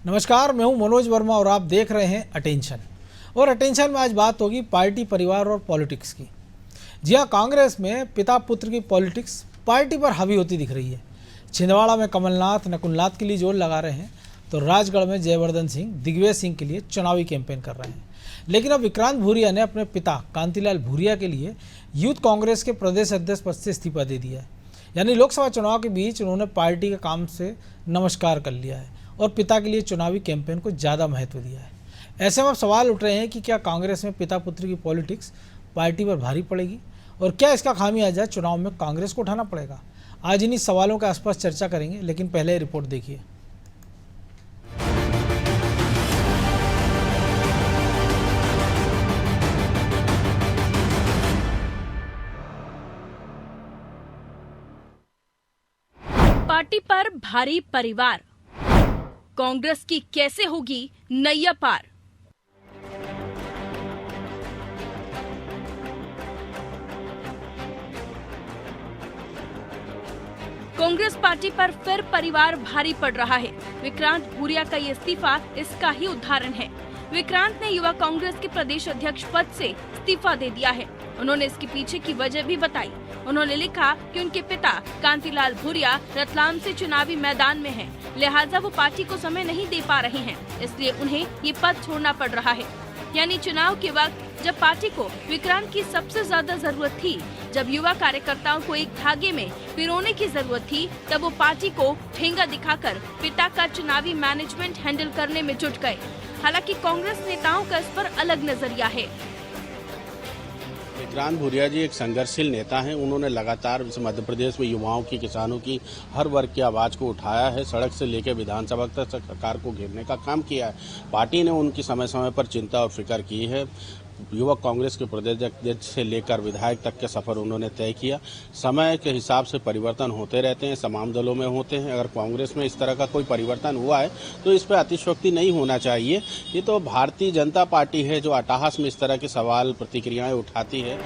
नमस्कार, मैं हूं मनोज वर्मा और आप देख रहे हैं अटेंशन। और अटेंशन में आज बात होगी पार्टी, परिवार और पॉलिटिक्स की। जी हां, कांग्रेस में पिता पुत्र की पॉलिटिक्स पार्टी पर हावी होती दिख रही है। छिंदवाड़ा में कमलनाथ नकुलनाथ के लिए जोर लगा रहे हैं, तो राजगढ़ में जयवर्धन सिंह दिग्विजय सिंह के लिए चुनावी कैंपेन कर रहे हैं। लेकिन अब विक्रांत भूरिया ने अपने पिता कांतिलाल भूरिया के लिए यूथ कांग्रेस के प्रदेश अध्यक्ष पद से इस्तीफा दे दिया है। यानी लोकसभा चुनाव के बीच उन्होंने पार्टी के काम से नमस्कार कर लिया है और पिता के लिए चुनावी कैंपेन को ज़्यादा महत्व दिया है। ऐसे में अब सवाल उठ रहे हैं कि क्या कांग्रेस में पिता पुत्र की पॉलिटिक्स पार्टी पर भारी पड़ेगी और क्या इसका खामियाजा चुनाव में कांग्रेस को उठाना पड़ेगा। आज इन्हीं सवालों के आसपास चर्चा करेंगे, लेकिन पहले रिपोर्ट देखिए। पार्टी पर भारी परिवार, कांग्रेस की कैसे होगी नैया पार। कांग्रेस पार्टी पर फिर परिवार भारी पड़ रहा है। विक्रांत भूरिया का ये इस्तीफा इसका ही उदाहरण है। विक्रांत ने युवा कांग्रेस के प्रदेश अध्यक्ष पद से इस्तीफा दे दिया है। उन्होंने इसके पीछे की वजह भी बताई। उन्होंने लिखा कि उनके पिता कांतिलाल भूरिया रतलाम से चुनावी मैदान में हैं, लिहाजा वो पार्टी को समय नहीं दे पा रहे हैं, इसलिए उन्हें ये पद छोड़ना पड़ रहा है। यानी चुनाव के वक्त जब पार्टी को विक्रांत की सबसे ज्यादा जरूरत थी, जब युवा कार्यकर्ताओं को एक धागे में पिरोने की जरूरत थी, तब वो पार्टी को ठेंगा दिखाकर पिता का चुनावी मैनेजमेंट हैंडल करने में जुट गए। हालांकि कांग्रेस नेताओं का इस पर अलग नजरिया है। विक्रांत भूरिया जी एक संघर्षशील नेता हैं। उन्होंने लगातार मध्य प्रदेश में युवाओं की, किसानों की, हर वर्ग की आवाज़ को उठाया है। सड़क से लेकर विधानसभा तक सरकार को घेरने का काम किया है। पार्टी ने उनकी समय समय पर चिंता और फिक्र की है। युवा कांग्रेस के प्रदेश अध्यक्ष से लेकर विधायक तक के सफर उन्होंने तय किया। समय के हिसाब से परिवर्तन होते रहते हैं, तमाम दलों में होते हैं। अगर कांग्रेस में इस तरह का कोई परिवर्तन हुआ है तो इस पर अतिशयोक्ति नहीं होना चाहिए। ये तो भारतीय जनता पार्टी है जो अट्टहास में इस तरह के सवाल प्रतिक्रियाएं उठाती है।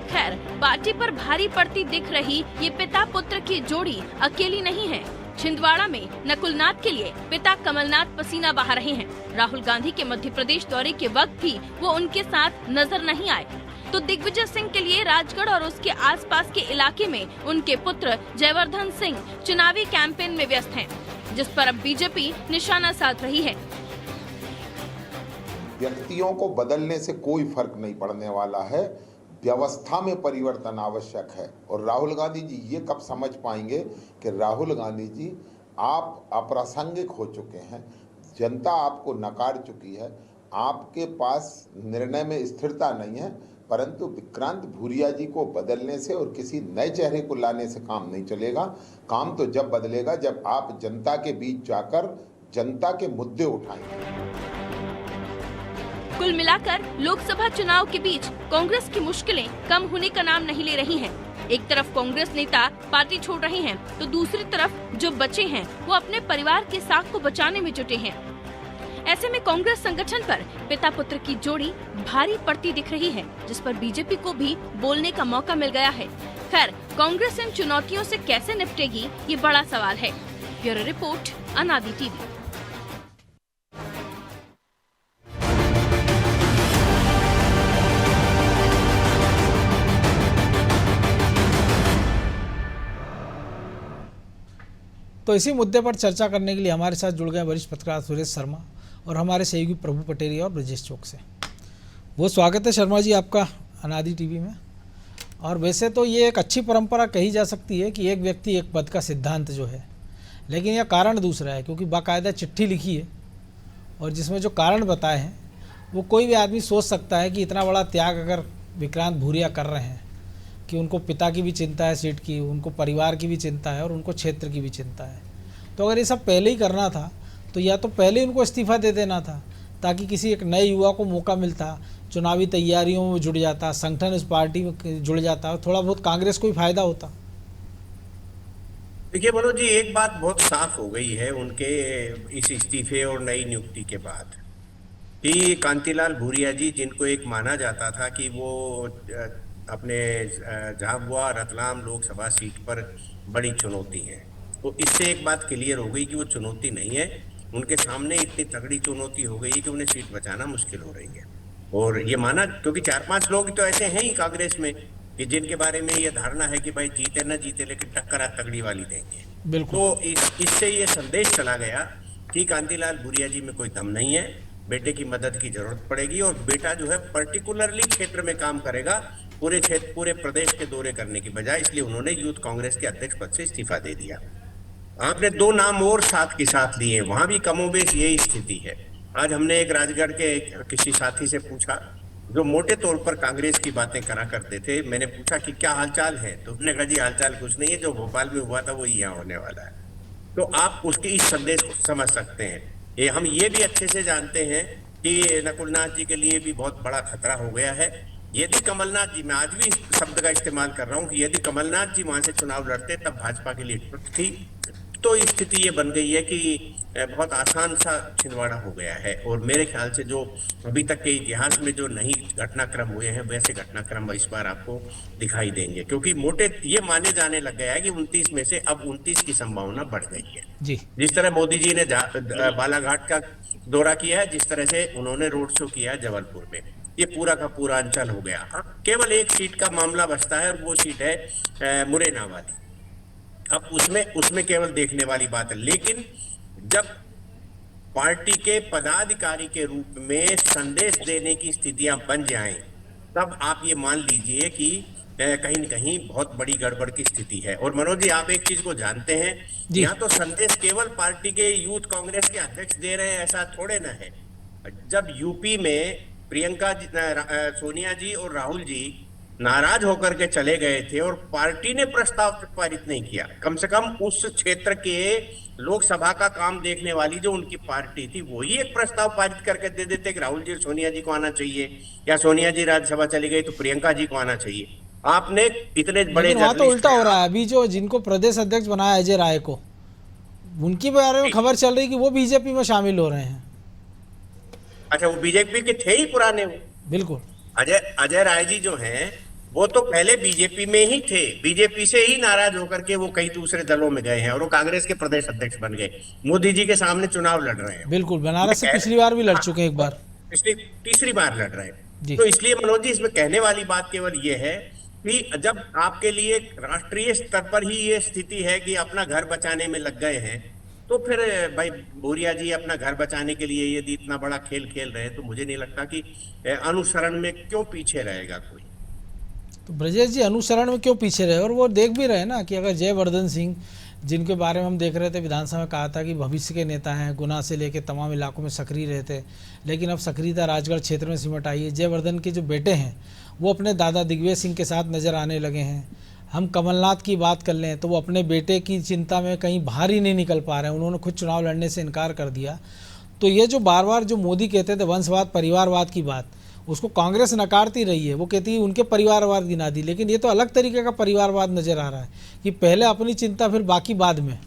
खैर, पार्टी पर भारी पड़ती दिख रही ये पिता पुत्र की जोड़ी अकेली नहीं है। छिंदवाड़ा में नकुलनाथ के लिए पिता कमलनाथ पसीना बहा रहे हैं। राहुल गांधी के मध्य प्रदेश दौरे के वक्त भी वो उनके साथ नजर नहीं आए, तो दिग्विजय सिंह के लिए राजगढ़ और उसके आसपास के इलाके में उनके पुत्र जयवर्धन सिंह चुनावी कैंपेन में व्यस्त हैं, जिस पर अब बीजेपी निशाना साध रही है। व्यक्तियों को बदलने से कोई फर्क नहीं पड़ने वाला है, व्यवस्था में परिवर्तन आवश्यक है। और राहुल गांधी जी ये कब समझ पाएंगे कि राहुल गांधी जी आप अप्रासंगिक हो चुके हैं, जनता आपको नकार चुकी है, आपके पास निर्णय में स्थिरता नहीं है। परंतु विक्रांत भूरिया जी को बदलने से और किसी नए चेहरे को लाने से काम नहीं चलेगा। काम तो जब बदलेगा जब आप जनता के बीच जाकर जनता के मुद्दे उठाएंगे। कुल मिलाकर लोकसभा चुनाव के बीच कांग्रेस की मुश्किलें कम होने का नाम नहीं ले रही हैं। एक तरफ कांग्रेस नेता पार्टी छोड़ रहे हैं, तो दूसरी तरफ जो बचे हैं वो अपने परिवार के साख को बचाने में जुटे हैं। ऐसे में कांग्रेस संगठन पर पिता पुत्र की जोड़ी भारी पड़ती दिख रही है, जिस पर बीजेपी को भी बोलने का मौका मिल गया है। खैर, कांग्रेस इन चुनौतियों से कैसे निपटेगी, ये बड़ा सवाल है। ब्यूरो रिपोर्ट, अनादि टीवी। तो इसी मुद्दे पर चर्चा करने के लिए हमारे साथ जुड़ गए वरिष्ठ पत्रकार सुरेश शर्मा और हमारे सहयोगी प्रभु पटेरिया और ब्रजेश चौक से। वो स्वागत है शर्मा जी आपका अनादि टीवी में। और वैसे तो ये एक अच्छी परंपरा कही जा सकती है कि एक व्यक्ति एक पद का सिद्धांत जो है, लेकिन यह कारण दूसरा है, क्योंकि बाकायदा चिट्ठी लिखी है और जिसमें जो कारण बताए हैं वो कोई भी आदमी सोच सकता है कि इतना बड़ा त्याग अगर विक्रांत भूरिया कर रहे हैं कि उनको पिता की भी चिंता है सीट की, उनको परिवार की भी चिंता है और उनको क्षेत्र की भी चिंता है। तो अगर ये सब पहले ही करना था तो या तो पहले उनको इस्तीफा दे देना था, ताकि किसी एक नए युवा को मौका मिलता, चुनावी तैयारियों में जुड़ जाता, संगठन इस पार्टी में जुड़ जाता और थोड़ा बहुत कांग्रेस को भी फायदा होता। देखिए मनोज जी, एक बात बहुत साफ हो गई है उनके इस इस्तीफे और नई नियुक्ति के बाद कि कांतिलाल भूरिया जी, जिनको एक माना जाता था कि वो अपने झाबुआ रतलाम लोकसभा सीट पर बड़ी चुनौती है, तो इससे एक बात क्लियर हो गई कि वो चुनौती नहीं है, उनके सामने इतनी तगड़ी चुनौती हो गई कि उन्हें सीट बचाना मुश्किल हो रही है। और ये माना, क्योंकि 4-5 लोग तो ऐसे हैं ही कांग्रेस में कि जिनके बारे में ये धारणा है कि भाई जीते ना जीते लेकिन टक्कर तगड़ी वाली देंगे। बिल्कुल। तो इससे ये संदेश चला गया कि कांतिलाल भूरिया जी में कोई दम नहीं है, बेटे की मदद की जरूरत पड़ेगी, और बेटा जो है पर्टिकुलरली क्षेत्र में काम करेगा, पूरे क्षेत्र पूरे प्रदेश के दौरे करने की बजाय। इसलिए उन्होंने यूथ कांग्रेस के अध्यक्ष पद से इस्तीफा दे दिया। आपने 2 नाम और साथ के साथ लिए, वहां भी कमोबेश यही स्थिति है। आज हमने एक राजगढ़ के किसी साथी से पूछा जो मोटे तौर पर कांग्रेस की बातें करा करते थे। मैंने पूछा कि क्या हालचाल है, तो उसने कहा जी हालचाल कुछ नहीं है, जो भोपाल में हुआ था वो यहाँ होने वाला है। तो आप उसके इस संदेश को समझ सकते हैं। हम ये भी अच्छे से जानते हैं कि नकुलनाथ जी के लिए भी बहुत बड़ा खतरा हो गया है। यदि कमलनाथ जी, मैं आज भी इस शब्द का इस्तेमाल कर रहा हूं कि यदि कमलनाथ जी वहां से चुनाव लड़ते तब भाजपा के लिए ट्रुथ थी। तो स्थिति ये बन गई है कि बहुत आसान सा छिंदवाड़ा हो गया है। और मेरे ख्याल से जो अभी तक के इतिहास में जो नहीं घटनाक्रम हुए हैं वैसे घटनाक्रम इस बार आपको दिखाई देंगे, क्योंकि मोटे ये माने जाने लग गया है कि 29 में से अब 29 की संभावना बढ़ गई है। जी। जिस तरह मोदी जी ने बालाघाट का दौरा किया है, जिस तरह से उन्होंने रोड शो किया है जबलपुर में, ये पूरा का पूरा अंचल हो गया। हाँ, केवल एक सीट का मामला बचता है और वो सीट है मुरैना वाली। अब उसमें केवल देखने वाली बात है। लेकिन जब पार्टी के पदाधिकारी के रूप में संदेश देने की स्थितियां बन जाएं, तब आप ये मान लीजिए कि कहीं न कहीं बहुत बड़ी गड़बड़ की स्थिति है। और मनोज जी, आप एक चीज को जानते हैं, यहाँ तो संदेश केवल पार्टी के यूथ कांग्रेस के अध्यक्ष दे रहे हैं ऐसा थोड़े ना है। जब यूपी में प्रियंका सोनिया जी और राहुल जी नाराज होकर के चले गए थे और पार्टी ने प्रस्ताव पारित नहीं किया, कम से कम उस क्षेत्र के लोकसभा का काम देखने वाली जो उनकी पार्टी थी वही एक प्रस्ताव पारित करके दे देते कि राहुल जी सोनिया जी को आना चाहिए, या सोनिया जी राज्यसभा चली गई तो प्रियंका जी को आना चाहिए। आपने इतने बड़े, वहाँ तो उल्टा हो रहा है। अभी जो जिनको प्रदेश अध्यक्ष बनाया अजय राय को, उनके बारे में खबर चल रही कि वो बीजेपी में शामिल हो रहे हैं। अच्छा, वो बीजेपी के थे ही पुराने। बिल्कुल। अजय राय जी जो हैं वो तो पहले बीजेपी में ही थे, बीजेपी से ही नाराज होकर के वो कई दूसरे दलों में गए हैं और वो कांग्रेस के प्रदेश अध्यक्ष बन गए, मोदी जी के सामने चुनाव लड़ रहे हैं। बिल्कुल, बनारस से पिछली बार भी लड़ चुके हैं, एक बार, पिछली तीसरी बार लड़ रहे हैं। तो इसलिए मनोज जी, इसमें कहने वाली बात केवल ये है कि जब आपके लिए राष्ट्रीय स्तर पर ही ये स्थिति है कि अपना घर बचाने में लग गए हैं, तो फिर भाई भूरिया जी अपना घर बचाने के लिए यदि इतना बड़ा खेल खेल रहे हैं तो मुझे नहीं लगता कि अनुसरण में क्यों पीछे रहेगा कोई। तो ब्रजेश जी अनुसरण में क्यों पीछे रहे? और वो देख भी रहे ना कि अगर जयवर्धन सिंह, जिनके बारे में हम देख रहे थे विधानसभा में, कहा था कि भविष्य के नेता हैं, गुना से लेकर तमाम इलाकों में सक्रिय रहते, लेकिन अब सक्रियता राजगढ़ क्षेत्र में सिमट आई है। जयवर्धन के जो बेटे हैं वो अपने दादा दिग्विजय सिंह के साथ नज़र आने लगे हैं। हम कमलनाथ की बात कर लें तो वो अपने बेटे की चिंता में कहीं बाहर ही नहीं निकल पा रहे हैं, उन्होंने खुद चुनाव लड़ने से इनकार कर दिया। तो ये जो बार बार जो मोदी कहते थे वंशवाद परिवारवाद की बात, उसको कांग्रेस नकारती रही है। वो कहती है उनके परिवारवाद गिना दी, लेकिन ये तो अलग तरीके का परिवारवाद नज़र आ रहा है कि पहले अपनी चिंता फिर बाकी बाद में।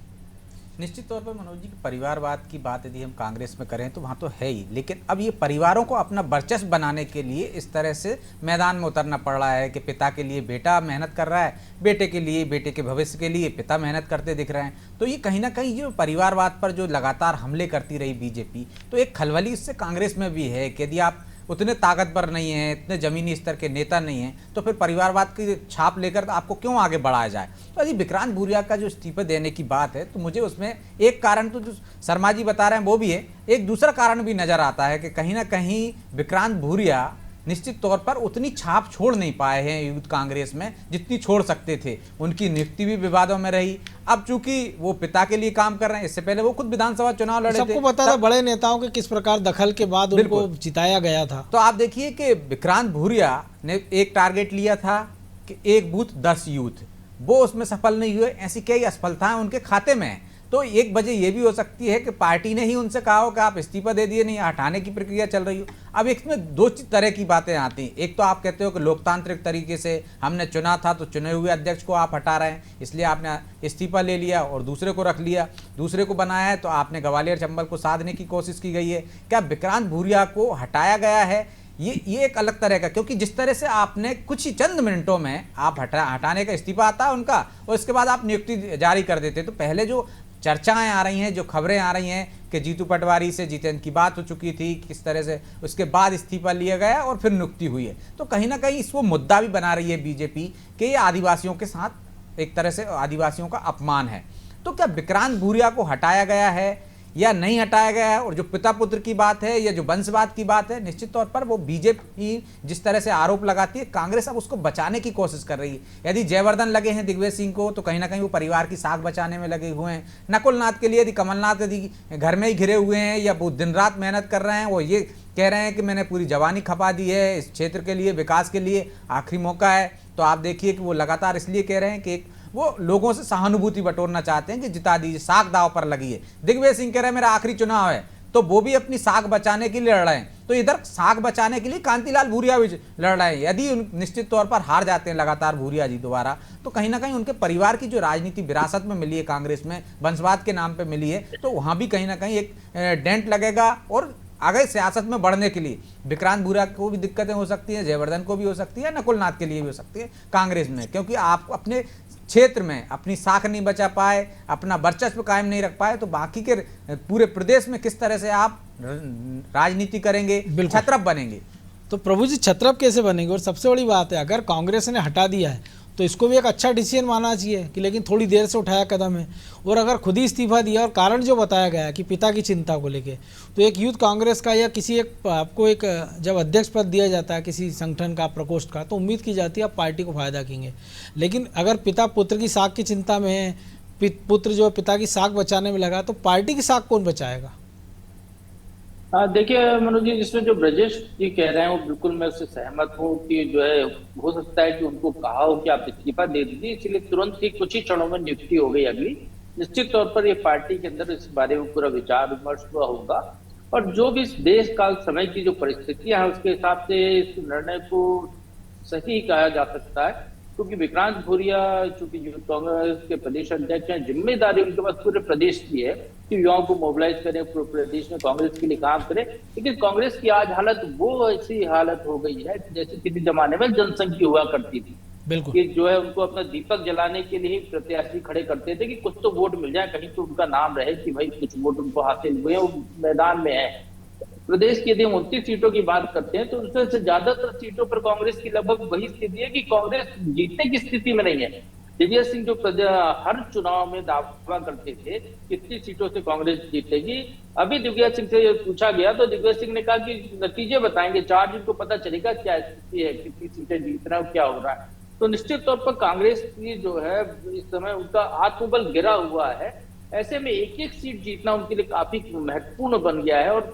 निश्चित तौर पर मनोज जी की परिवारवाद की बात यदि हम कांग्रेस में करें तो वहाँ तो है ही, लेकिन अब ये परिवारों को अपना वर्चस्व बनाने के लिए इस तरह से मैदान में उतरना पड़ रहा है कि पिता के लिए बेटा मेहनत कर रहा है, बेटे के लिए, बेटे के भविष्य के लिए पिता मेहनत करते दिख रहे हैं। तो ये कहीं ना कहीं जो परिवारवाद पर जो लगातार हमले करती रही बीजेपी, तो एक खलबली इससे कांग्रेस में भी है कि यदि आप उतने ताकतवर नहीं हैं, इतने ज़मीनी स्तर के नेता नहीं हैं, तो फिर परिवारवाद की छाप लेकर आपको क्यों आगे बढ़ाया जाए। तो यदि विक्रांत भूरिया का जो इस्तीफा देने की बात है तो मुझे उसमें एक कारण तो जो शर्मा जी बता रहे हैं वो भी है, एक दूसरा कारण भी नज़र आता है कि कहीं ना कहीं विक्रांत भूरिया निश्चित तौर पर उतनी छाप छोड़ नहीं पाए हैं यूथ कांग्रेस में जितनी छोड़ सकते थे। उनकी नियुक्ति भी विवादों में रही। अब चूंकि वो पिता के लिए काम कर रहे हैं, इससे पहले वो खुद विधानसभा चुनाव लड़े थे, सबको पता था बड़े नेताओं के किस प्रकार दखल के बाद उनको जिताया गया था। तो आप देखिए कि विक्रांत भूरिया ने एक टारगेट लिया था कि एक बूथ 10 यूथ, वो उसमें सफल नहीं हुए। ऐसी कई असफलताएं उनके खाते में हैं। तो एक वजह ये भी हो सकती है कि पार्टी ने ही उनसे कहा हो कि आप इस्तीफा दे दिए, नहीं हटाने की प्रक्रिया चल रही हो। अब इसमें दो तरह की बातें आती हैं। एक तो आप कहते हो कि लोकतांत्रिक तरीके से हमने चुना था तो चुने हुए अध्यक्ष को आप हटा रहे हैं, इसलिए आपने इस्तीफा ले लिया और दूसरे को रख लिया, दूसरे को बनाया है तो आपने ग्वालियर चंबल को साधने की कोशिश की गई है। क्या विक्रांत भूरिया को हटाया गया है ये एक अलग तरह का, क्योंकि जिस तरह से आपने कुछ ही चंद मिनटों में आप हटाने का इस्तीफा आता है उनका और इसके बाद आप नियुक्ति जारी कर देते। तो पहले जो चर्चाएं आ रही हैं, जो खबरें आ रही हैं कि जीतू पटवारी से जितेंद्र की बात हो चुकी थी, किस तरह से उसके बाद इस्तीफा लिया गया और फिर नियुक्ति हुई है, तो कहीं ना कहीं इसको मुद्दा भी बना रही है बीजेपी कि ये आदिवासियों के साथ एक तरह से आदिवासियों का अपमान है। तो क्या विक्रांत भूरिया को हटाया गया है या नहीं हटाया गया है? और जो पिता पुत्र की बात है या जो वंशवाद की बात है, निश्चित तौर पर वो बीजेपी जिस तरह से आरोप लगाती है, कांग्रेस अब उसको बचाने की कोशिश कर रही है। यदि जयवर्धन लगे हैं दिग्विजय सिंह को, तो कहीं ना कहीं वो परिवार की साख बचाने में लगे हुए हैं। नकुल नाथ के लिए यदि कमलनाथ यदि घर में ही घिरे हुए हैं या वो दिन रात मेहनत कर रहे हैं, वो ये कह रहे हैं कि मैंने पूरी जवानी खपा दी है इस क्षेत्र के लिए, विकास के लिए, आखिरी मौका है, तो आप देखिए कि वो लगातार इसलिए कह रहे हैं कि वो लोगों से सहानुभूति बटोरना चाहते हैं कि जिता दीजिए, साख दाव पर लगी है। दिग्विजय सिंह कह रहे हैं मेरा आखिरी चुनाव है, तो वो भी अपनी साख बचाने के लिए लड़ रहे हैं। तो इधर साख बचाने के लिए कांतिलाल भूरिया भी लड़ रहे हैं। यदि निश्चित तौर पर हार जाते हैं लगातार भूरिया जी दोबारा, तो कहीं ना कहीं उनके परिवार की जो राजनीति विरासत में मिली है कांग्रेस में, वंशवाद के नाम पर मिली है, तो वहाँ भी कहीं ना कहीं एक डेंट लगेगा और आगे सियासत में बढ़ने के लिए विक्रांत भूरिया को भी दिक्कतें हो सकती हैं, जयवर्धन को भी हो सकती है, नकुल नाथ के लिए भी हो सकती है कांग्रेस में, क्योंकि आप अपने क्षेत्र में अपनी साख नहीं बचा पाए, अपना वर्चस्व कायम नहीं रख पाए, तो बाकी के पूरे प्रदेश में किस तरह से आप राजनीति करेंगे, छत्रप बनेंगे। तो प्रभु जी छत्रप कैसे बनेंगे? और सबसे बड़ी बात है, अगर कांग्रेस ने हटा दिया है तो इसको भी एक अच्छा डिसीजन मानना चाहिए कि लेकिन थोड़ी देर से उठाया कदम है। और अगर खुद ही इस्तीफा दिया और कारण जो बताया गया है कि पिता की चिंता को लेके, तो एक यूथ कांग्रेस का या किसी एक आपको एक जब अध्यक्ष पद दिया जाता है किसी संगठन का, प्रकोष्ठ का, तो उम्मीद की जाती है आप पार्टी को फायदा करेंगे। लेकिन अगर पिता पुत्र की साख की चिंता में है, पुत्र जो पिता की साख बचाने में लगा, तो पार्टी की साख कौन बचाएगा? देखिए मनोज जी, जिसमें जो ब्रजेश जी कह रहे हैं वो बिल्कुल मैं उससे सहमत हूँ कि जो है हो सकता है कि उनको कहा हो कि आप इस्तीफा दे दीजिए, इसलिए तुरंत ही कुछ ही क्षणों में नियुक्ति हो गई अगली। निश्चित तौर पर ये पार्टी के अंदर इस बारे में पूरा विचार विमर्श हुआ होगा और जो भी इस देश काल समय की जो परिस्थितियां हैं उसके हिसाब से इस निर्णय को सही कहा जा सकता है, क्योंकि विक्रांत भूरिया चूंकि यूथ कांग्रेस के प्रदेश अध्यक्ष हैं, जिम्मेदारी उनके पास पूरे प्रदेश की है कि युवाओं को मोबिलाइज करें, पूरे प्रदेश में कांग्रेस के लिए काम करें। लेकिन कांग्रेस की आज हालत वो ऐसी हालत हो गई है जैसे किसी जमाने में जनसंघ की हुआ करती थी, बिल्कुल, कि जो है उनको अपना दीपक जलाने के लिए प्रत्याशी खड़े करते थे कि कुछ तो वोट मिल जाए, कहीं तो उनका नाम रहे कि भाई कुछ वोट उनको हासिल हुए, वो मैदान में है। प्रदेश की यदि 29 सीटों की बात करते हैं तो उनसे से ज्यादातर सीटों पर कांग्रेस की लगभग वही स्थिति है कि कांग्रेस जीतने की स्थिति में नहीं है। दिग्विजय सिंह जो हर चुनाव में दावा करते थे कितनी सीटों से कांग्रेस जीतेगी, अभी दिग्विजय सिंह से पूछा गया तो दिग्विजय सिंह ने कहा कि नतीजे बताएंगे, 4 दिन को पता चलेगा क्या स्थिति है, कितनी सीटें जीत रहा है, क्या हो रहा है। तो निश्चित तौर पर कांग्रेस की जो है इस समय उनका आत्मबल गिरा हुआ है। ऐसे में एक एक सीट जीतना उनके लिए काफी महत्वपूर्ण बन गया है और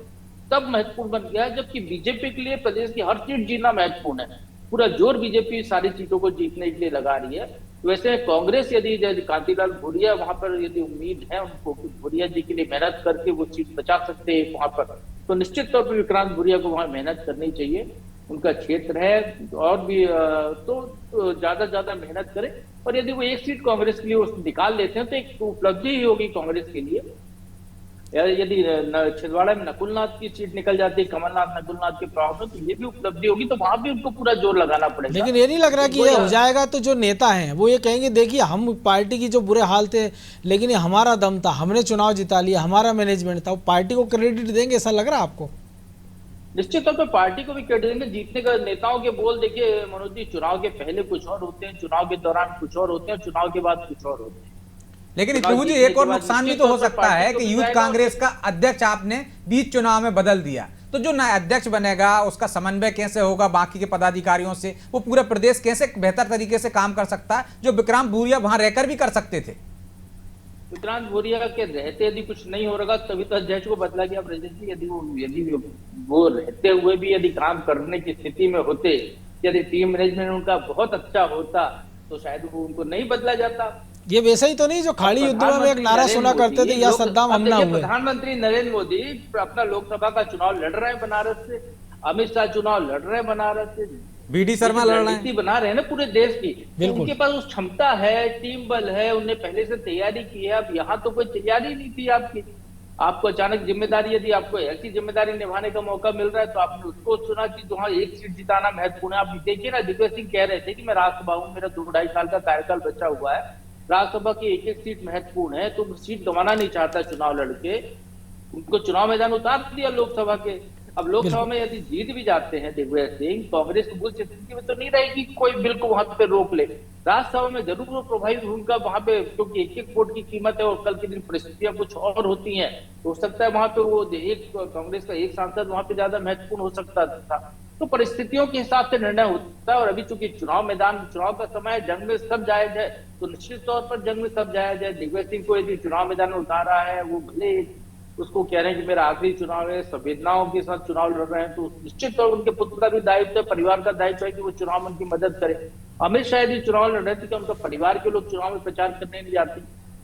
तब महत्वपूर्ण बन गया है जबकि बीजेपी के लिए प्रदेश की हर सीट जीतना महत्वपूर्ण है। पूरा जोर बीजेपी सारी सीटों को जीतने के लिए लगा रही है। तो वैसे कांग्रेस यदि कांतिलाल भूरिया वहां पर यदि उम्मीद है उनको कि भूरिया जी के लिए मेहनत करके वो सीट बचा सकते हैं वहां पर, तो निश्चित तौर पर विक्रांत भूरिया को वहां मेहनत करनी चाहिए। उनका क्षेत्र है और भी तो ज्यादा से ज्यादा मेहनत करें और यदि वो एक सीट कांग्रेस के लिए निकाल लेते हैं तो एक उपलब्धि ही होगी कांग्रेस के लिए। यदि छिंदवाड़ा में नकुलनाथ की सीट निकल जाती है कमलनाथ नकुलनाथ के प्रभाव में, तो ये भी उपलब्धि होगी, तो वहां भी उनको पूरा जोर लगाना पड़ेगा। लेकिन ये नहीं लग रहा कि ये हो जाएगा तो जो नेता हैं वो ये कहेंगे देखिए हम पार्टी की जो बुरे हाल थे लेकिन ये हमारा दम था, हमने चुनाव जिता लिया, हमारा मैनेजमेंट था, वो पार्टी को क्रेडिट देंगे, ऐसा लग रहा है आपको? निश्चित तौर पर पार्टी को भी क्रेडिट देंगे। जीतने का नेताओं के बोल देखिए मनोज जी, चुनाव के पहले कुछ और होते हैं, चुनाव के दौरान कुछ और होते हैं, चुनाव के बाद कुछ और होते हैं। लेकिन प्रभु जी एक और नुकसान भी तो हो सकता है कि यूथ कांग्रेस का अध्यक्ष आपने बीच चुनाव में बदल दिया, तो जो नया अध्यक्ष बनेगा उसका समन्वय कैसे होगा बाकी के पदाधिकारियों से, वो पूरे प्रदेश कैसे बेहतर तरीके से काम कर सकता है, जो विक्रांत भूरिया वहां रहकर भी कर सकते थे। विक्रांत भूरिया के रहते यदि कुछ नहीं हो रहा तभी तो अध्यक्ष को बदला गया। यदि वो रहते हुए भी यदि काम करने की स्थिति में होते, यदि टीम मैनेजमेंट उनका बहुत अच्छा होता तो शायद वो उनको नहीं बदला जाता। ये वैसा ही तो नहीं जो खाड़ी युद्ध में एक नारा सुना करते थे या सद्दाम हमला हुए। प्रधानमंत्री नरेंद्र मोदी अपना लोकसभा का चुनाव लड़ रहे हैं बनारस से, अमित शाह चुनाव लड़ रहे हैं बनारस से, बीडी शर्मा लड़ रहे हैं, बना रहे हैं ना पूरे देश की। तो उनके पास उस क्षमता है, टीम बल है, उन्हें पहले से तैयारी की है। अब यहाँ तो कोई तैयारी नहीं थी आपकी, आपको अचानक जिम्मेदारी, यदि आपको ऐसी जिम्मेदारी निभाने का मौका मिल रहा है तो आपने उसको चुना कि जहाँ एक सीट जिताना महत्वपूर्ण है। आप देखिए ना, दिग्विजय सिंह कह रहे थे कि मैं राज्यसभा हूँ, मेरा 2-2.5 साल का कार्यकाल बचा हुआ है, राज्यसभा की एक एक सीट महत्वपूर्ण है, तो सीट गंवाना नहीं चाहता चुनाव लड़के, उनको चुनाव मैदान उतार दिया लोकसभा के। अब लोकसभा में यदि जीत भी जाते हैं दिग्विजय सिंह, कांग्रेस की बुरी स्थिति में तो नहीं रहेगी कोई बिल को वहां पे रोक ले। राज्यसभा में जरूर वो प्रभावी भूमिका वहां पे, क्योंकि एक एक वोट की कीमत है और कल के दिन परिस्थितियां कुछ और होती हैं, हो सकता है वहां पे वो एक कांग्रेस का एक सांसद वहां पे ज्यादा महत्वपूर्ण हो सकता था। तो परिस्थितियों के हिसाब से निर्णय होता है। और अभी चूंकि चुनाव मैदान, चुनाव का समय है, जंग में सब जायज है, तो निश्चित तौर पर जंग में सब जायज है। दिग्विजय सिंह को यदि चुनाव मैदान में उतारा है, वो भले उसको कह रहे हैं कि मेरा आखिरी चुनाव है, संवेदनाओं के साथ चुनाव लड़ रहे हैं, तो निश्चित तौर पर उनके पुत्र का भी दायित्व है, परिवार का दायित्व है कि वो चुनाव में उनकी मदद करे। अमित शाह यदि चुनाव लड़ रहे थे तो उनका परिवार के लोग चुनाव में प्रचार करने नहीं जाते।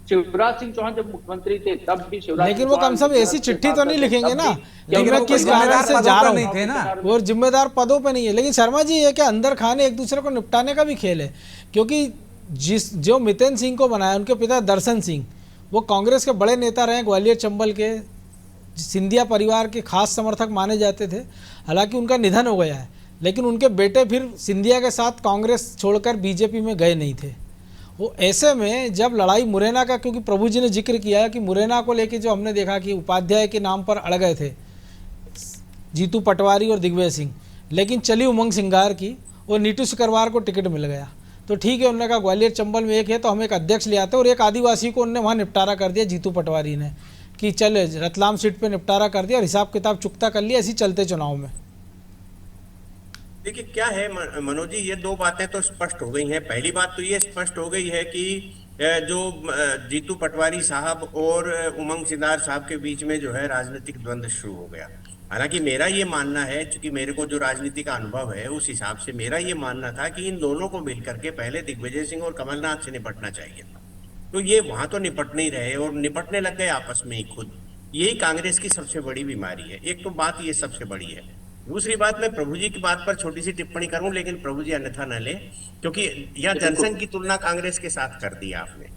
शिवराज सिंह चौहान जब मुख्यमंत्री थे तब भी शिवराज, लेकिन वो कम से कम ऐसी चिट्ठी तो नहीं लिखेंगे ना कि मैं किस कारण से जा रहा हूँ, थे ना, वो जिम्मेदार पदों पे नहीं है। लेकिन शर्मा जी, ये क्या अंदर खाने एक दूसरे को निपटाने का भी खेल है? क्योंकि जो मितेंद्र सिंह को बनाया, उनके पिता दर्शन सिंह, वो कांग्रेस के बड़े नेता रहे, ग्वालियर चंबल के सिंधिया परिवार के खास समर्थक माने जाते थे। हालांकि उनका निधन हो गया है, लेकिन उनके बेटे फिर सिंधिया के साथ कांग्रेस छोड़कर बीजेपी में गए नहीं थे। वो ऐसे में जब लड़ाई मुरैना का, क्योंकि प्रभु जी ने जिक्र किया है कि मुरैना को लेके जो हमने देखा कि उपाध्याय के नाम पर अड़ गए थे जीतू पटवारी और दिग्विजय सिंह, लेकिन चली उमंग सिंगार की और नीतू सिकरवार को टिकट मिल गया। तो ठीक है, उन्होंने कहा ग्वालियर चंबल में एक है तो हम एक अध्यक्ष ले आते हैं, और एक आदिवासी को उन्होंने वहाँ निपटारा कर दिया जीतू पटवारी ने कि चल रतलाम सीट पे निपटारा कर दिया और हिसाब किताब चुकता कर लिया। ऐसी चलते चुनाव में देखिए क्या है मनोज जी, ये दो बातें तो स्पष्ट हो गई हैं। पहली बात तो ये स्पष्ट हो गई है कि जो जीतू पटवारी साहब और उमंग सिंगार साहब के बीच में जो है राजनीतिक द्वंद्व शुरू हो गया। हालांकि मेरा ये मानना है, चूंकि मेरे को जो राजनीति का अनुभव है उस हिसाब से मेरा ये मानना था कि इन दोनों को मिलकर के पहले दिग्विजय सिंह और कमलनाथ से निपटना चाहिए था। तो ये वहां तो निपट नहीं रहे और निपटने लग गए आपस में ही खुद। यही कांग्रेस की सबसे बड़ी बीमारी है। एक तो बात ये सबसे बड़ी है। दूसरी बात, मैं प्रभु जी की बात पर छोटी सी टिप्पणी करूं, लेकिन प्रभु जी अन्यथा न ले, क्योंकि यह जनसंघ की तुलना कांग्रेस के साथ कर दी आपने।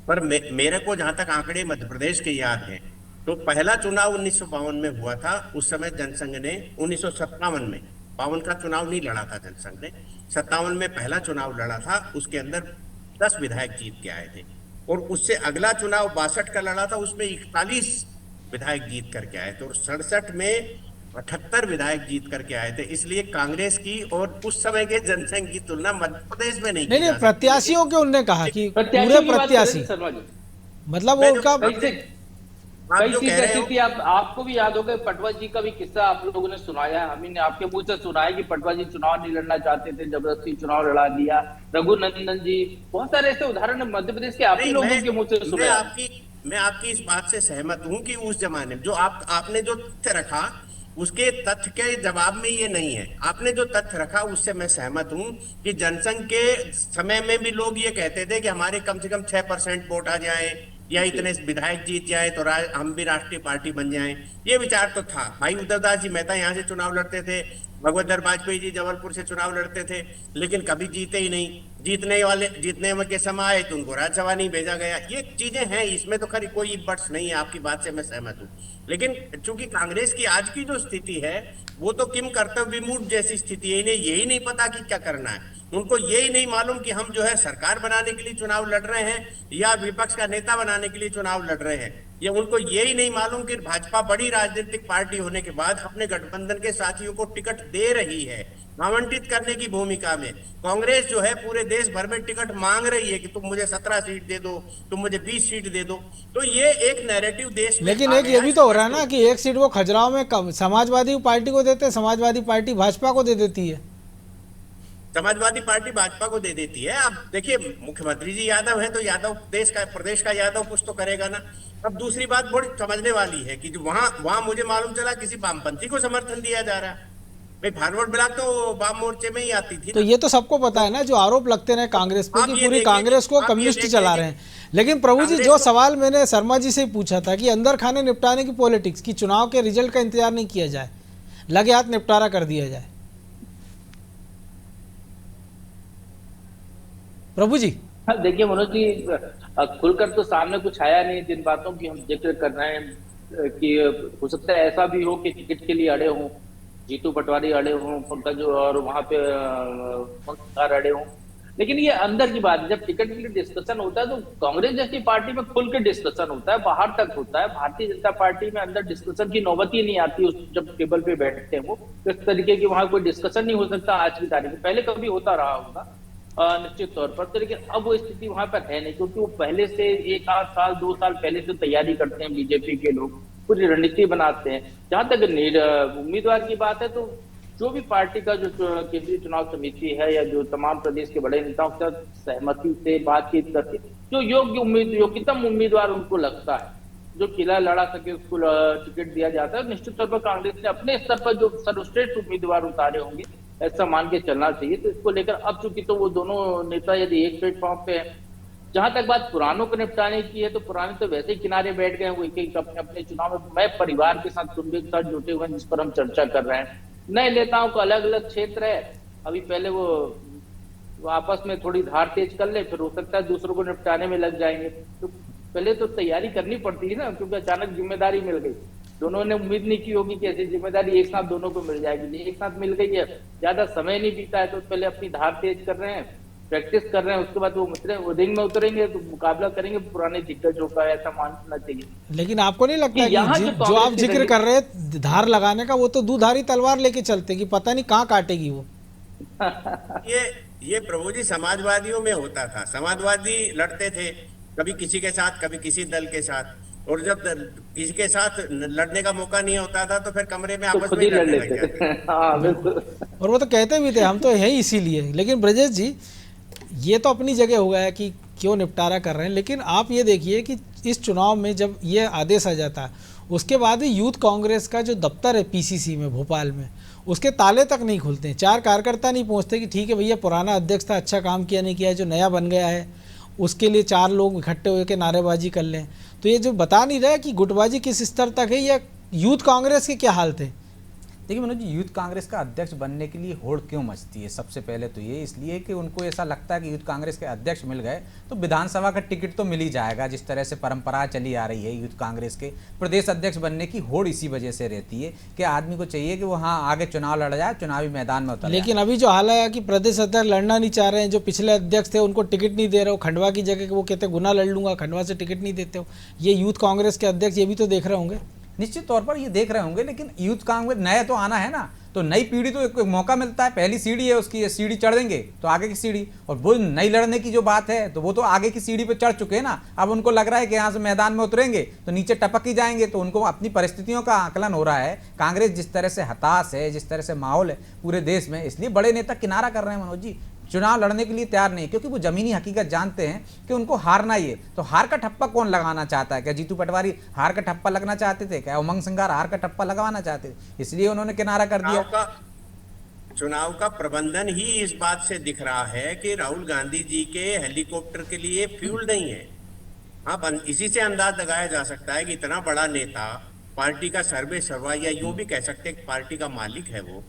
पर मेरे को जहां तक आंकड़े मध्य प्रदेश के याद हैं, तो पहला चुनाव 1952 में हुआ था। उस समय जनसंघ ने 1957 में, 52 का चुनाव नहीं लड़ा था जनसंघ ने, 57 में पहला चुनाव लड़ा था। उसके अंदर 10 विधायक जीत के आए थे। और उससे अगला चुनाव 62 का लड़ा था, उसमें 41 विधायक जीत करके आए थे। और 67 में 78 विधायक जीत करके आए थे। इसलिए कांग्रेस की और उस समय के जनसंघ की तुलना मध्य प्रदेश में नहीं प्रत्याशियों के उनने कहा कि पूरे प्रत्याशी, मतलब वो उनका कई चीज ऐसी थी। आपको भी याद होगा पटवा जी का भी किस्सा आप लोगों ने सुनाया, हमने आपके मुंह से सुना है कि पटवा जी चुनाव नहीं लड़ना चाहते थे, जबरदस्ती चुनाव लड़ा दिया। रघुनंदन जी, बहुत सारे ऐसे उदाहरण मध्य प्रदेश के आप ही लोगों के मुंह से सुना। मैं आपकी इस बात से सहमत हूं कि उस जमाने में जो आपने जो तथ्य रखा, उसके तथ्य के जवाब में ये नहीं है। आपने जो तथ्य रखा उससे मैं सहमत हूं कि जनसंघ के समय में भी लोग ये कहते थे कि हमारे कम से कम 6% वोट आ जाए या इतने विधायक जीत जाए तो हम भी राष्ट्रीय पार्टी बन जाएं। ये विचार तो था। भाई उदयदास जी मेहता यहाँ से चुनाव लड़ते थे, भगवत वाजपेयी जी जबलपुर से चुनाव लड़ते थे, लेकिन कभी जीते ही नहीं। जीतने के समय आए तो उनको राज्यसभा नहीं भेजा गया। ये चीजें हैं, इसमें तो खरी कोई बट्स नहीं है, आपकी बात से मैं सहमत हूँ। लेकिन चूंकि कांग्रेस की आज की जो स्थिति है वो तो किम कर्तव्य विमूढ़ जैसी स्थिति है। इन्हें यही नहीं पता कि क्या करना है। उनको यही नहीं मालूम कि हम जो है सरकार बनाने के लिए चुनाव लड़ रहे हैं या विपक्ष का नेता बनाने के लिए चुनाव लड़ रहे हैं। ये उनको यही नहीं मालूम कि भाजपा बड़ी राजनीतिक पार्टी होने के बाद अपने गठबंधन के साथियों को टिकट दे रही है आवंटित करने की भूमिका में। कांग्रेस जो है पूरे देश भर में टिकट मांग रही है कि तुम मुझे 17 सीट दे दो, तुम मुझे 20 सीट दे दो। तो ये एक नैरेटिव देश में, लेकिन एक ये भी तो हो रहा है ना कि एक सीट वो खजुराहो में समाजवादी पार्टी को देते, समाजवादी पार्टी भाजपा को दे देती है। समाजवादी पार्टी भाजपा को दे देती है। अब देखिए मुख्यमंत्री जी यादव है तो यादव प्रदेश का यादव कुछ तो करेगा ना। अब दूसरी बात बड़ी समझने वाली है कि वहां मुझे मालूम चला किसी वामपंथी को समर्थन दिया जा रहा है। भाई फॉरवर्ड ब्लॉक तो वाम मोर्चे में ही आती थी। तो ये तो सबको पता है ना, जो आरोप लगते रहे कांग्रेस पे कि पूरी कांग्रेस को कम्युनिस्ट चला रहे हैं। लेकिन प्रभु जी, जो सवाल मैंने शर्मा जी से पूछा था कि अंदर खाने निपटाने की पॉलिटिक्स की, चुनाव के रिजल्ट का इंतजार नहीं किया जाए, लगे हाथ निपटारा कर दिया जाए। प्रभु जी देखिए मनोज जी, खुलकर तो सामने कुछ आया नहीं। जिन बातों की हम जिक्र कर रहे हैं, कि हो सकता है ऐसा भी हो कि टिकट के लिए अड़े हों, जीतू पटवारी अड़े हों, पंकज और वहां पे सरकार अड़े हों। लेकिन ये अंदर की बात है, जब टिकट के लिए डिस्कशन होता है तो कांग्रेस जैसी पार्टी में खुल के डिस्कशन होता है, बाहर तक होता है। भारतीय जनता पार्टी में अंदर डिस्कशन की नौबत ही नहीं आती, जब टेबल पे बैठते हैं वो इस तरीके की वहां कोई डिस्कशन नहीं हो सकता आज की तारीख में। पहले कभी होता रहा होगा निश्चित तौर पर, तो लेकिन अब वो स्थिति वहां पर है नहीं, क्योंकि वो पहले से 1 आध साल 2 साल पहले से तैयारी करते हैं बीजेपी के लोग, पूरी रणनीति बनाते हैं। जहां तक उम्मीदवार की बात है, तो जो भी पार्टी का जो केंद्रीय चुनाव समिति है या जो तमाम प्रदेश के बड़े नेताओं के साथ सहमति से बातचीत करके जो योग्यतम उम्मीदवार उनको लगता है, जो किला लड़ा सके, उसको टिकट दिया जाता है। निश्चित तौर पर कांग्रेस ने अपने स्तर पर जो सर्वश्रेष्ठ उम्मीदवार उतारे होंगे, ऐसा मान के चलना चाहिए। तो इसको लेकर अब चूंकि तो वो दोनों नेता यदि एक प्लेटफॉर्म पे है, जहां तक बात पुरानों को निपटाने की है, तो पुराने तो वैसे ही किनारे बैठ गए, वो एक अपने अपने चुनाव में मैं परिवार के साथ, कुटुंब के साथ जुटे हुए हैं, जिस पर हम चर्चा कर रहे हैं। नए नेताओं को अलग अलग क्षेत्र है, अभी पहले वो आपस में थोड़ी धार तेज कर ले, फिर हो सकता है दूसरों को निपटाने में लग जाएंगे। तो पहले तो तैयारी करनी पड़ती है ना, क्योंकि अचानक जिम्मेदारी मिल गई। दोनों ने उम्मीद नहीं की होगी कि ऐसी जिम्मेदारी एक साथ दोनों को मिल जाएगी, एक साथ मिल गई है, ज्यादा समय नहीं बीता है, तो पहले अपनी धार तेज कर रहे हैं, प्रैक्टिस कर रहे हैं, उसके बाद वो रिंग में उतरेंगे तो मुकाबला करेंगे पुराने दिग्गजों का, ऐसा मानना चाहिए। लेकिन आपको नहीं लगता कि जो आप जिक्र कर रहे हैं धार लगाने का, वो तो दुधारी तलवार लेके चलते कि पता नहीं कहाँ काटेगी वो। ये प्रभु जी समाजवादियों में होता था, समाजवादी लड़ते थे कभी किसी के साथ, कभी किसी दल के साथ, और जब किसी के साथ लड़ने का मौका नहीं होता था तो फिर कमरे में आपस में लड़ने लग जाते। हाँ, बिल्कुल। और वो तो कहते भी थे हम तो है इसीलिए। लेकिन ब्रजेश जी, ये तो अपनी जगह हो गया है कि क्यों निपटारा कर रहे हैं, लेकिन आप ये देखिए कि इस चुनाव में जब ये आदेश आ जाता है, उसके बाद ही यूथ कांग्रेस का जो दफ्तर है पीसीसी में भोपाल में, उसके ताले तक नहीं खुलते हैं। 4 कार्यकर्ता नहीं पहुंचते कि ठीक है भैया पुराना अध्यक्ष था, अच्छा काम किया नहीं किया, जो नया बन गया है उसके लिए 4 लोग इकट्ठे होकर नारेबाजी कर लें। तो ये जो बता नहीं रहा कि गुटबाजी किस स्तर तक है, या यूथ कांग्रेस के क्या हाल थे। देखिए मनोज जी, यूथ कांग्रेस का अध्यक्ष बनने के लिए होड़ क्यों मचती है? सबसे पहले तो ये इसलिए कि उनको ऐसा लगता है कि यूथ कांग्रेस के अध्यक्ष मिल गए तो विधानसभा का टिकट तो मिल ही जाएगा। जिस तरह से परंपरा चली आ रही है यूथ कांग्रेस के प्रदेश अध्यक्ष बनने की होड़ इसी वजह से रहती है कि आदमी को चाहिए कि वो हाँ आगे चुनाव लड़ जाए, चुनावी मैदान में उतर। लेकिन अभी जो हाल है कि प्रदेश अध्यक्ष लड़ना नहीं चाह रहे हैं, जो पिछले अध्यक्ष थे उनको टिकट नहीं दे रहे हो, खंडवा की जगह वो कहते गुना लड़ लूंगा, खंडवा से टिकट नहीं देते हो। ये यूथ कांग्रेस के अध्यक्ष ये भी तो देख रहे होंगे। निश्चित तौर पर ये देख रहे होंगे, लेकिन यूथ कांग्रेस नया तो आना है ना, तो नई पीढ़ी तो एक मौका मिलता है, पहली सीढ़ी है उसकी, ये सीढ़ी चढ़ देंगे तो आगे की सीढ़ी, और वो नई लड़ने की जो बात है तो वो तो आगे की सीढ़ी पे चढ़ चुके हैं ना। अब उनको लग रहा है कि यहाँ से मैदान में उतरेंगे तो नीचे टपक ही जाएंगे, तो उनको अपनी परिस्थितियों का आकलन हो रहा है। कांग्रेस जिस तरह से हताश है, जिस तरह से माहौल है पूरे देश में, इसलिए बड़े नेता किनारा कर रहे हैं मनोज जी, चुनाव लड़ने के लिए तैयार नहीं है, क्योंकि वो जमीनी हकीकत जानते हैं कि उनको हारना ही है। तो हार का ठप्पा कौन लगाना चाहता है? क्या जीतू पटवारी हार का ठप्पा लगना चाहते थे? क्या उमंग सिंगार हार का ठप्पा लगवाना चाहते थे? इसलिए उन्होंने किनारा कर दिया। चुनाव का प्रबंधन ही इस बात से दिख रहा है कि राहुल गांधी जी के हेलीकॉप्टर के लिए फ्यूल नहीं है। हाँ, इसी से अंदाज लगाया जा सकता है कि इतना बड़ा नेता, पार्टी का सर्वे सर्वा, या यूं भी कह सकते हैं पार्टी का मालिक है वो,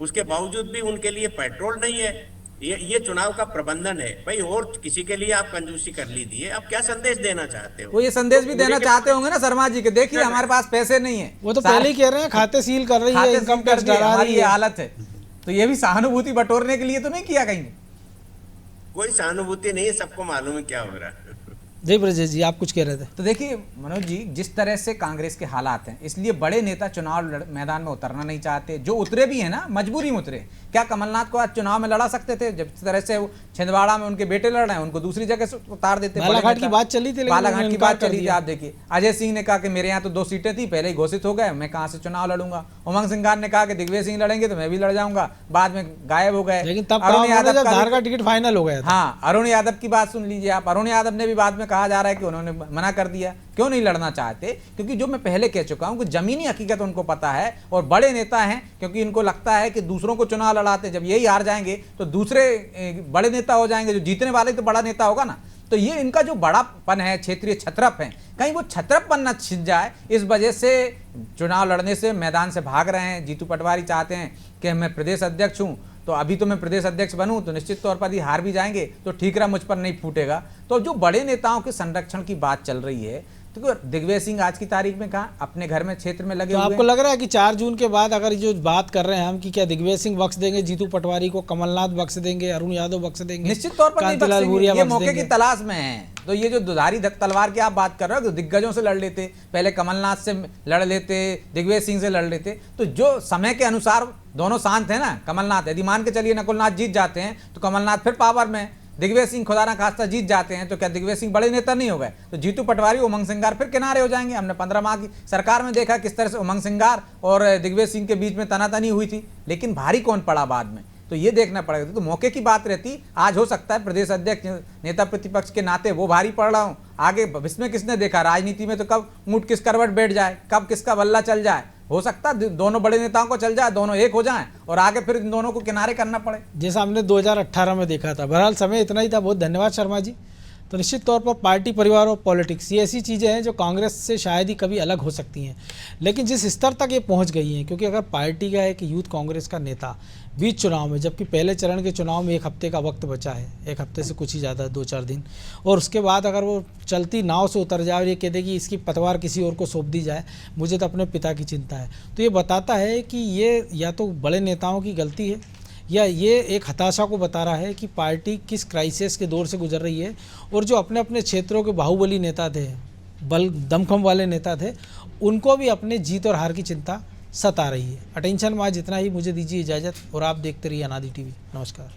उसके बावजूद भी उनके लिए पेट्रोल नहीं है। ये चुनाव का प्रबंधन है भाई। और किसी के लिए आप कंजूसी कर लीजिए, आप क्या संदेश देना चाहते हो? वो ये संदेश भी देना चाहते होंगे ना शर्मा जी के, देखिए हमारे पास पैसे नहीं है। वो तो पहले ही कह रहे हैं खाते सील कर रही है, इनकम टैक्स डरा रही है, ये हालत है। तो ये भी सहानुभूति बटोरने के लिए तो नहीं किया कहीं? कोई सहानुभूति नहीं है, सबको मालूम है क्या हो रहा है। जय ब्रजेश जी, आप कुछ कह रहे थे। तो देखिए मनोज जी, जिस तरह से कांग्रेस के हालात हैं, इसलिए बड़े नेता चुनाव मैदान में उतरना नहीं चाहते। जो उतरे भी हैं ना, मजबूरी में उतरे। क्या कमलनाथ को आज चुनाव में लड़ा सकते थे? जब तरह से छिंदवाड़ा में उनके बेटे लड़ रहे हैं, उनको दूसरी जगह से उतार देते। बालाघाट की बात चली थी, बालाघाट की बात चली थी। आप देखिए अजय सिंह ने कहा कि मेरे यहाँ तो 2 सीटें थी, पहले ही घोषित हो गए, मैं कहाँ से चुनाव लड़ूंगा। उमंग सिंगार ने कहा कि दिग्विजय सिंह लड़ेंगे तो मैं भी लड़ जाऊंगा, बाद में गायब हो गए। लेकिन तब अरुण यादव का टिकट फाइनल हो गया था। हाँ, अरुण यादव की बात सुन लीजिए आप। अरुण यादव ने भी बाद में कहा जा रहा है कि उन्होंने मना कर दिया। क्यों नहीं लड़ना चाहते? क्योंकि जो मैं पहले कह चुका हूं कि जमीनी हकीकत उनको पता है, और बड़े नेता हैं क्योंकि इनको लगता है कि दूसरों को चुनाव लड़ाते, जब यही हार जाएंगे तो दूसरे बड़े नेता हो जाएंगे, जो जीतने वाले तो बड़ा नेता होगा ना। तो ये इनका जो बड़ापन है, क्षेत्रीय छत्रप है, कहीं वो छत्रपन न छिन जाए, इस वजह से चुनाव लड़ने से मैदान से भाग रहे हैं। जीतू पटवारी चाहते हैं कि मैं प्रदेश अध्यक्ष हूं, तो अभी तो मैं प्रदेश अध्यक्ष बनूं तो निश्चित तौर पर ही हार भी जाएंगे तो ठीकरा मुझ पर नहीं फूटेगा। तो जो बड़े नेताओं के संरक्षण की बात चल रही है, तो दिग्विजय सिंह आज की तारीख में कहाँ, अपने घर में क्षेत्र में लगे तो हुए आपको हैं। लग रहा है कि 4 जून के बाद अगर जो बात कर रहे हैं हम कि क्या दिग्विजय सिंह बख्श देंगे जीतू पटवारी को, कमलनाथ बख्श देंगे, अरुण यादव बख्श देंगे, निश्चित तौर पर नहीं कांतिलाल बख्शेंगे, भूरिया ये बख्श मौके की देंगे? तलाश में है। तो ये जो दुधारी तलवार की आप बात कर रहे हो, तो दिग्गजों से लड़ लेते, पहले कमलनाथ से लड़ लेते, दिग्विजय सिंह से लड़ लेते, तो जो समय के अनुसार दोनों शांत है ना। कमलनाथ यदि मान के चलिए नकुलनाथ जीत जाते हैं तो कमलनाथ फिर पावर में, दिग्विजय सिंह खुदा ना खास्ता जीत जाते हैं तो क्या दिग्विजय सिंह बड़े नेता नहीं हो गए? तो जीतू पटवारी, उमंग सिंगार फिर किनारे हो जाएंगे। हमने 15 माह की सरकार में देखा किस तरह से उमंग सिंगार और दिग्विजय सिंह के बीच में तनातनी हुई थी, लेकिन भारी कौन पड़ा बाद में, तो ये देखना पड़ेगा। तो मौके की बात रहती, आज हो सकता है प्रदेश अध्यक्ष नेता प्रतिपक्ष के नाते वो भारी पड़ रहा हूँ, आगे भविष्य में किसने देखा राजनीति में, तो कब ऊँट किस करवट बैठ जाए, कब किसका बल्ला चल जाए, हो सकता है दोनों बड़े नेताओं को चल जाए, दोनों एक हो जाएं और आगे फिर इन दोनों को किनारे करना पड़े, जैसा हमने 2018 में देखा था। बहरहाल समय इतना ही था, बहुत धन्यवाद शर्मा जी। तो निश्चित तौर पर पार्टी, परिवार और पॉलिटिक्स ये ऐसी चीज़ें हैं जो कांग्रेस से शायद ही कभी अलग हो सकती हैं, लेकिन जिस स्तर तक ये पहुंच गई हैं, क्योंकि अगर पार्टी का एक यूथ कांग्रेस का नेता बीच चुनाव में, जबकि पहले चरण के चुनाव में 1 हफ्ते का वक्त बचा है, 1 हफ्ते से कुछ ही ज़्यादा 2-4 दिन, और उसके बाद अगर वो चलती नाव से उतर जाए और ये कह दे कि इसकी पतवार किसी और को सौंप दी जाए, मुझे तो अपने पिता की चिंता है, तो ये बताता है कि ये या तो बड़े नेताओं की गलती है या ये एक हताशा को बता रहा है कि पार्टी किस क्राइसिस के दौर से गुजर रही है, और जो अपने अपने क्षेत्रों के बाहुबली नेता थे, दमखम वाले नेता थे, उनको भी अपने जीत और हार की चिंता सता रही है। अटेंशन में आज इतना ही, मुझे दीजिए इजाज़त और आप देखते रहिए अनादि टीवी। नमस्कार।